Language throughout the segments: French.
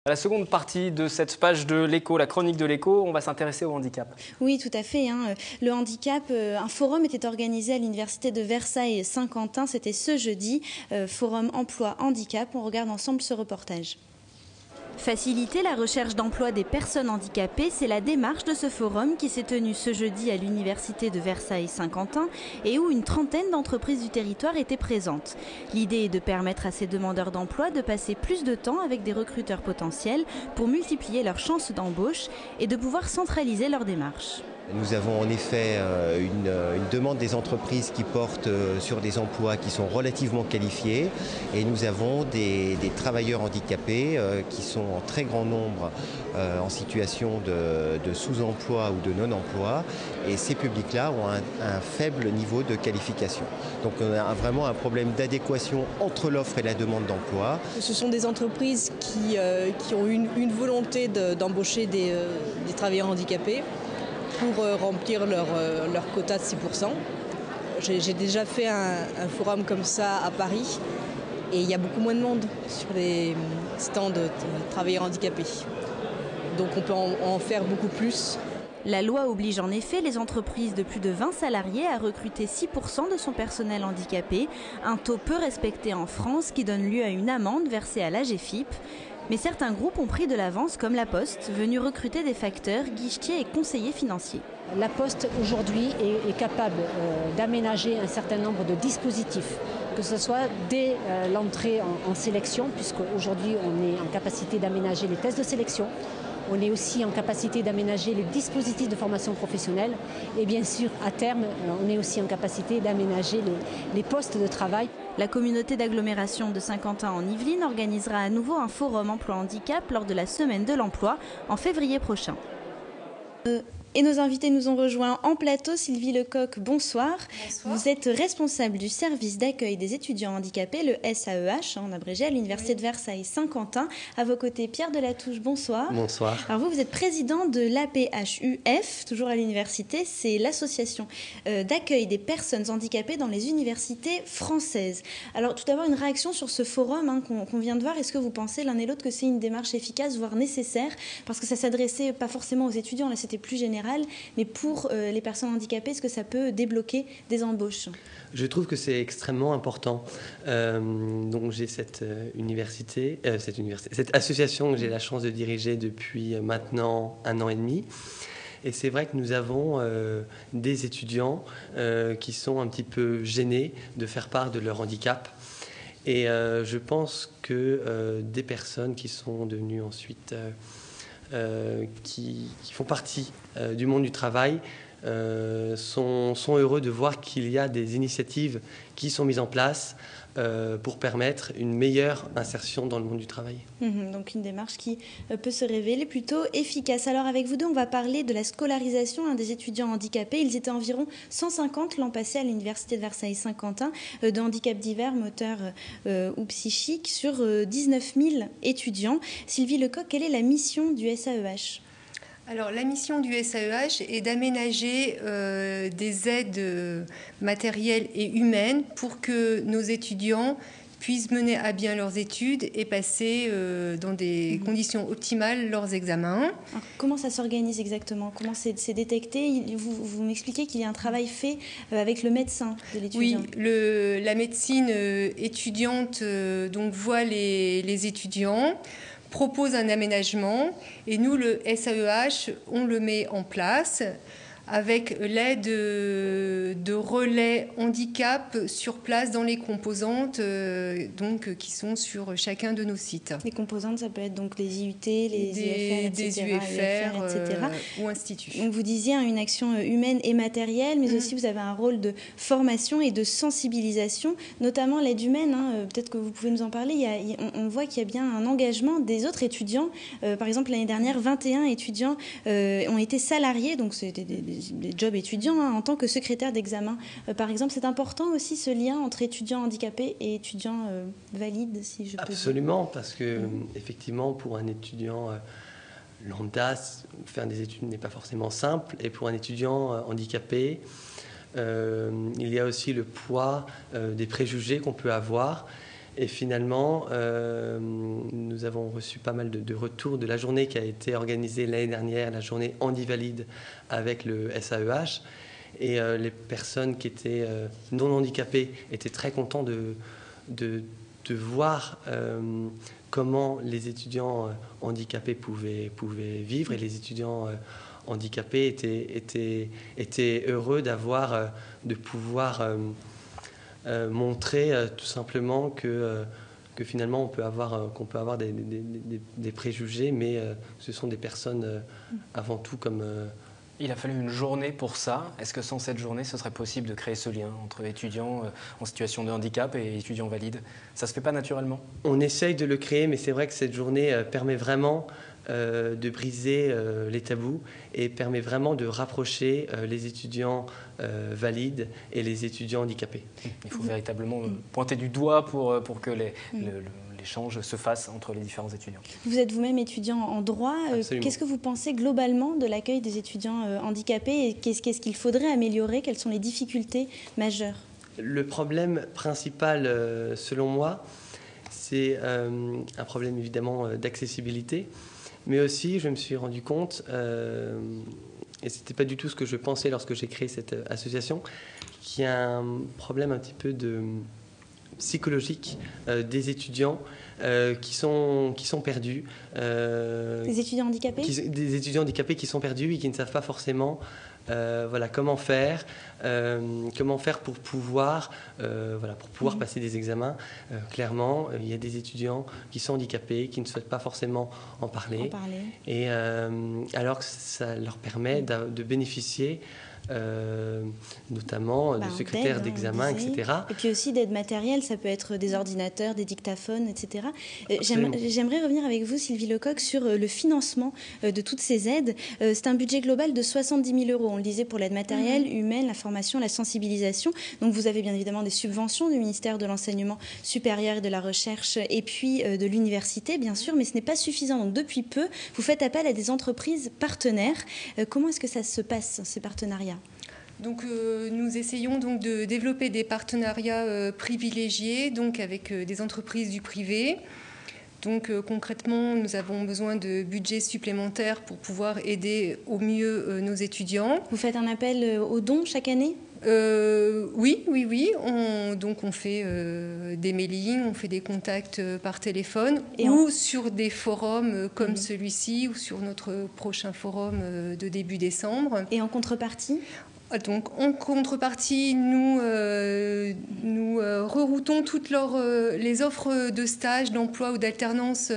À la seconde partie de cette page de l'Écho, la chronique de l'Écho, on va s'intéresser au handicap. Oui, tout à fait. Le handicap, un forum était organisé à l'université de Versailles-Saint-Quentin. C'était ce jeudi, forum emploi handicap. On regarde ensemble ce reportage. Faciliter la recherche d'emploi des personnes handicapées, c'est la démarche de ce forum qui s'est tenu ce jeudi à l'université de Versailles-Saint-Quentin et où une trentaine d'entreprises du territoire étaient présentes. L'idée est de permettre à ces demandeurs d'emploi de passer plus de temps avec des recruteurs potentiels pour multiplier leurs chances d'embauche et de pouvoir centraliser leur démarche. Nous avons en effet une demande des entreprises qui portent sur des emplois qui sont relativement qualifiés et nous avons des travailleurs handicapés qui sont en très grand nombre en situation de sous-emploi ou de non-emploi et ces publics-là ont un faible niveau de qualification. Donc on a vraiment un problème d'adéquation entre l'offre et la demande d'emploi. Ce sont des entreprises qui ont une volonté d'embaucher des travailleurs handicapés pour remplir leur quota de 6%. J'ai déjà fait un forum comme ça à Paris et il y a beaucoup moins de monde sur les stands de travailleurs handicapés. Donc on peut en faire beaucoup plus. La loi oblige en effet les entreprises de plus de 20 salariés à recruter 6% de son personnel handicapé, un taux peu respecté en France qui donne lieu à une amende versée à l'AGEFIP. Mais certains groupes ont pris de l'avance, comme La Poste, venu recruter des facteurs, guichetiers et conseillers financiers. La Poste aujourd'hui est capable d'aménager un certain nombre de dispositifs, que ce soit dès l'entrée en sélection, puisqu'aujourd'hui on est en capacité d'aménager les tests de sélection. On est aussi en capacité d'aménager les dispositifs de formation professionnelle et bien sûr, à terme, on est aussi en capacité d'aménager les postes de travail. La communauté d'agglomération de Saint-Quentin en Yvelines organisera à nouveau un forum emploi handicap lors de la semaine de l'emploi en février prochain. Et nos invités nous ont rejoints en plateau. Sylvie Lecoq, bonsoir. Bonsoir. Vous êtes responsable du service d'accueil des étudiants handicapés, le SAEH, en abrégé, à l'université de Versailles-Saint-Quentin. À vos côtés, Pierre Delatouche, bonsoir. Bonsoir. Alors vous êtes président de l'APHUF, toujours à l'université. C'est l'association d'accueil des personnes handicapées dans les universités françaises. Alors tout d'abord, une réaction sur ce forum qu'on vient de voir. Est-ce que vous pensez l'un et l'autre que c'est une démarche efficace, voire nécessaire? Parce que ça s'adressait pas forcément aux étudiants, là c'était plus général. Mais pour les personnes handicapées, est-ce que ça peut débloquer des embauches? Je trouve que c'est extrêmement important. Donc j'ai cette association que j'ai la chance de diriger depuis maintenant 1 an et demi. Et c'est vrai que nous avons des étudiants qui sont un petit peu gênés de faire part de leur handicap. Et je pense que des personnes qui sont devenues ensuite... qui font partie du monde du travail sont heureux de voir qu'il y a des initiatives qui sont mises en place pour permettre une meilleure insertion dans le monde du travail. Donc une démarche qui peut se révéler plutôt efficace. Alors avec vous deux, on va parler de la scolarisation des étudiants handicapés. Ils étaient environ 150 l'an passé à l'université de Versailles-Saint-Quentin, de handicap divers, moteur ou psychique, sur 19 000 étudiants. Sylvie Lecoq, quelle est la mission du SAEH ? Alors, la mission du SAEH est d'aménager des aides matérielles et humaines pour que nos étudiants puissent mener à bien leurs études et passer dans des conditions optimales leurs examens. Alors, comment ça s'organise exactement? Comment c'est détecté? Vous m'expliquez qu'il y a un travail fait avec le médecin de l'étudiant. Oui, la médecine étudiante donc voit les étudiants, propose un aménagement et nous, le SAEH, on le met en place avec l'aide de relais handicap sur place dans les composantes donc, qui sont sur chacun de nos sites. Les composantes, ça peut être donc les IUT, les UFR, etc. Ou instituts. Donc vous disiez une action humaine et matérielle, mais aussi vous avez un rôle de formation et de sensibilisation, notamment l'aide humaine. Peut-être que vous pouvez nous en parler. On voit qu'il y a bien un engagement des autres étudiants. Par exemple, l'année dernière, 21 étudiants ont été salariés, donc c'était des jobs étudiants en tant que secrétaire d'examen. Par exemple, c'est important aussi ce lien entre étudiants handicapés et étudiants valides, si je peux dire. Absolument, parce que effectivement, pour un étudiant lambda, faire des études n'est pas forcément simple, et pour un étudiant handicapé, il y a aussi le poids des préjugés qu'on peut avoir. Et finalement, nous avons reçu pas mal de retours de la journée qui a été organisée l'année dernière, la journée Handi-Valide avec le SAEH. Et les personnes qui étaient non handicapées étaient très contents de voir comment les étudiants handicapés pouvaient vivre. Et les étudiants handicapés étaient heureux de pouvoir montrer tout simplement que finalement qu'on peut avoir des préjugés, mais ce sont des personnes avant tout comme... Il a fallu une journée pour ça. Est-ce que sans cette journée, ce serait possible de créer ce lien entre étudiants en situation de handicap et étudiants valides? Ça ne se fait pas naturellement? On essaye de le créer, mais c'est vrai que cette journée permet vraiment de briser les tabous et permet vraiment de rapprocher les étudiants valides et les étudiants handicapés. Il faut véritablement pointer du doigt pour que l'échange se fasse entre les différents étudiants. Vous êtes vous-même étudiant en droit. Qu'est-ce que vous pensez globalement de l'accueil des étudiants handicapés et qu'est-ce qu'il faudrait améliorer? Quelles sont les difficultés majeures? Le problème principal, selon moi, c'est un problème évidemment d'accessibilité, mais aussi je me suis rendu compte, et ce n'était pas du tout ce que je pensais lorsque j'ai créé cette association, qu'il y a un problème un petit peu psychologique des étudiants qui sont perdus. Des étudiants handicapés? Des étudiants handicapés qui sont perdus et qui ne savent pas forcément comment faire pour pouvoir passer des examens. Clairement, il y a des étudiants qui sont handicapés, qui ne souhaitent pas forcément en parler. Et alors que ça leur permet de bénéficier notamment de secrétaires d'examen, etc. Et puis aussi d'aide matérielle, ça peut être des ordinateurs, des dictaphones, etc. J'aimerais revenir avec vous, Sylvie Lecoq, sur le financement de toutes ces aides. C'est un budget global de 70 000 €. On le disait pour l'aide matérielle, humaine, la formation, la sensibilisation. Donc vous avez bien évidemment des subventions du ministère de l'Enseignement supérieur et de la Recherche et puis de l'université, bien sûr, mais ce n'est pas suffisant. Donc depuis peu, vous faites appel à des entreprises partenaires. Comment est-ce que ça se passe, ces partenariats? Donc, nous essayons donc de développer des partenariats privilégiés donc avec des entreprises du privé. Donc concrètement, nous avons besoin de budgets supplémentaires pour pouvoir aider au mieux nos étudiants. Vous faites un appel aux dons chaque année? Oui. On fait des mailings, on fait des contacts par téléphone ou sur des forums comme celui-ci ou sur notre prochain forum de début décembre. Et en contrepartie? Donc, en contrepartie, nous reroutons toutes les offres de stage, d'emploi ou d'alternance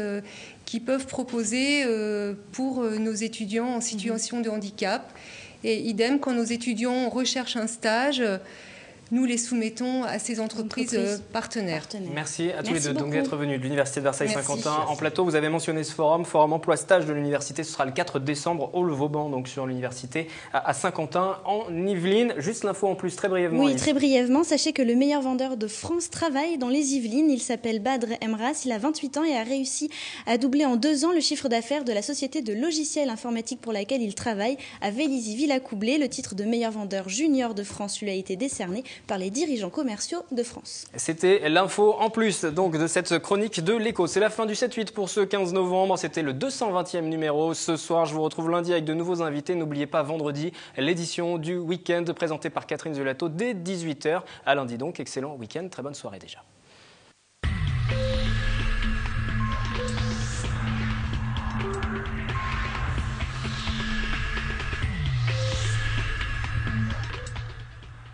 qu'ils peuvent proposer pour nos étudiants en situation de handicap. Et idem, quand nos étudiants recherchent un stage, nous les soumettons à ces entreprises partenaires. Merci à tous les deux d'être venus de l'Université de Versailles-Saint-Quentin en plateau. Vous avez mentionné ce forum emploi stage de l'université. Ce sera le 4 décembre au Le Vauban, donc sur l'université à Saint-Quentin en Yvelines. Juste l'info en plus, très brièvement. Oui, très brièvement. Sachez que le meilleur vendeur de France travaille dans les Yvelines. Il s'appelle Badr Emras. Il a 28 ans et a réussi à doubler en 2 ans le chiffre d'affaires de la société de logiciels informatiques pour laquelle il travaille à Vélizy-Villacoublay. Le titre de meilleur vendeur junior de France lui a été décerné par les dirigeants commerciaux de France. C'était l'info en plus donc de cette chronique de l'Écho. C'est la fin du 7-8 pour ce 15 novembre. C'était le 220e numéro. Ce soir, je vous retrouve lundi avec de nouveaux invités. N'oubliez pas vendredi, l'édition du week-end présentée par Catherine Zulato dès 18h. À lundi donc, excellent week-end, très bonne soirée déjà.